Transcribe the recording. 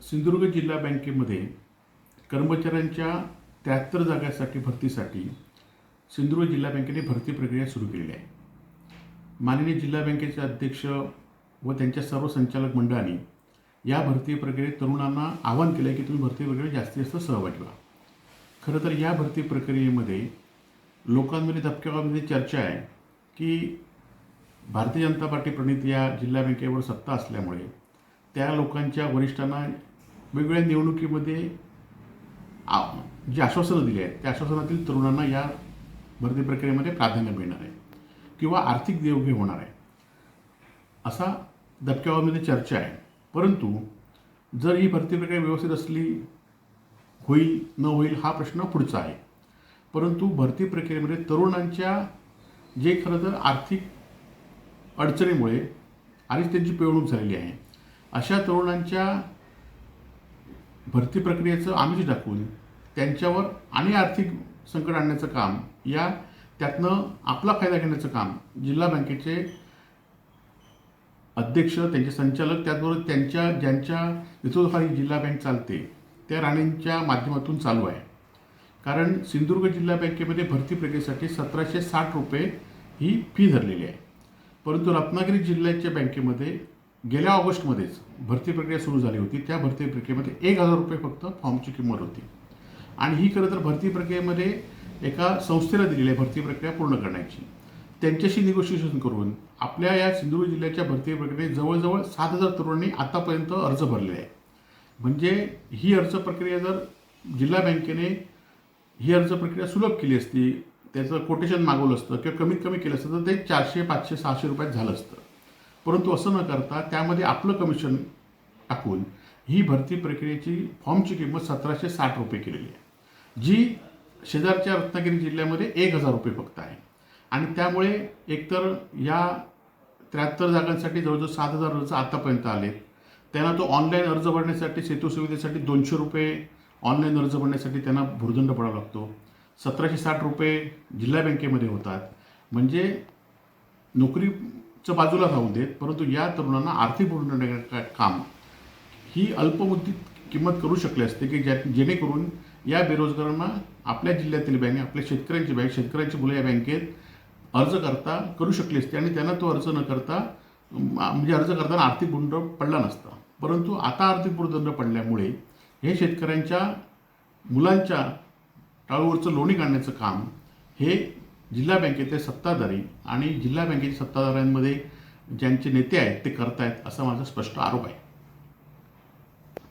सिंधुदुर्ग जिल्हा बँकेमध्ये कर्मचाऱ्यांच्या 73 जागांसाठी भरतीसाठी सिंधुदुर्ग जिल्हा बँकेने भरती प्रक्रिया सुरू केलेली आहे. माननीय जिल्हा बँकेचे अध्यक्ष व त्यांच्या सर्व संचालक मंडळाने या भरती प्रक्रियेत तरुणांना आवाहन केलं आहे की तुम्ही भरती प्रक्रियेत जास्तीत जास्त सहभागी व्हा. खरं तर या भरती प्रक्रियेमध्ये लोकांमध्ये धबक्यामध्ये चर्चा आहे की भारतीय जनता पार्टी प्रणित या जिल्हा बँकेवर सत्ता असल्यामुळे त्या लोकांच्या वरिष्ठांना वेगवेगळ्या निवडणुकीमध्ये जी आश्वासनं दिली आहेत त्या आश्वासनातील तरुणांना या भरती प्रक्रियेमध्ये प्राधान्य मिळणार आहे किंवा आर्थिक देवघेव होणार आहे असा दबक्यामध्ये चर्चा आहे. परंतु जर ही भरती प्रक्रिया व्यवस्थित असली होईल न होईल हा प्रश्न पुढचा आहे. परंतु भरती प्रक्रियेमध्ये तरुणांच्या जे खरं तर आर्थिक अडचणीमुळे आधीच त्यांची पिळवणूक झालेली आहे अशा तरुणांच्या भरती प्रक्रियेचं आमिष दाखवून त्यांच्यावर आणि आर्थिक संकट आणण्याचं काम त्यातनं आपला फायदा घेण्याचं काम जिल्हा बँकेचे अध्यक्ष त्यांचे संचालक त्याचबरोबर ज्यांच्या नेतृत्वाखाली जिल्हा बँक चालते त्या राणींच्या माध्यमातून चालू आहे. कारण सिंधुदुर्ग जिल्हा बँकेमध्ये भरती प्रक्रियेसाठी 1760 रुपये ही फी धरलेली आहे. परंतु रत्नागिरी जिल्ह्याच्या बँकेमध्ये गेल्या ऑगस्टमध्येच भरती प्रक्रिया सुरू झाली होती. त्या भरती प्रक्रियेमध्ये 1000 रुपये फक्त फॉर्मची किंमत होती आणि ही खरं तर भरती प्रक्रियेमध्ये एका संस्थेला दिलेली आहे भरती प्रक्रिया पूर्ण करण्याची. त्यांच्याशी निगोशिएशन करून आपल्या या सिंधुदुर्ग जिल्ह्याच्या भरती प्रक्रियेत जवळजवळ 7000 तरुणांनी आतापर्यंत अर्ज भरलेले आहे. म्हणजे ही अर्ज प्रक्रिया जर जिल्हा बँकेने ही अर्ज प्रक्रिया सुलभ केली असती, त्याचं कोटेशन मागवलं असतं किंवा कमीत कमी केलं असतं तर ते 400, 500, 600 रुपयात झालं असतं. परंतु असं न करता त्यामध्ये आपलं कमिशन टाकून ही भरती प्रक्रियेची फॉर्मची किंमत 1760 रुपये केलेली आहे, जी शेजारच्या रत्नागिरी जिल्ह्यामध्ये 1000 रुपये फक्त आहे. आणि त्यामुळे एकतर या 73 जागांसाठी जवळजवळ 7000 अर्ज आतापर्यंत आलेत. त्यांना तो ऑनलाईन अर्ज भरण्यासाठी सेतू सुविधेसाठी 200 रुपये ऑनलाईन अर्ज भरण्यासाठी त्यांना भुर्दंड पडावा लागतो. 1760 रुपये जिल्हा बँकेमध्ये होतात. म्हणजे नोकरीचं बाजूला राहू देत, परंतु या तरुणांना आर्थिक भुर्दंड काम ही अल्पमुदतीत किंमत करू शकले असते की जेणेकरून या बेरोजगारांना आपल्या जिल्ह्यातील बँक आपल्या शेतकऱ्यांची मुलं या बँकेत अर्ज करू शकली असते आणि त्यांना तो अर्ज न करता म्हणजे अर्ज करताना आर्थिक भुर्दंड पडला नसता. परंतु आता आर्थिक भुर्दंड पडल्यामुळे हे शेतकऱ्यांच्या मुलांच्या टाळूवरचं लोणी काढण्याचं काम हे जिल्हा बँकेचे सत्ताधारी आणि जिल्हा बँकेच्या सत्ताधाऱ्यांमध्ये ज्यांचे नेते आहेत ते करतायत असा माझा स्पष्ट आरोप आहे.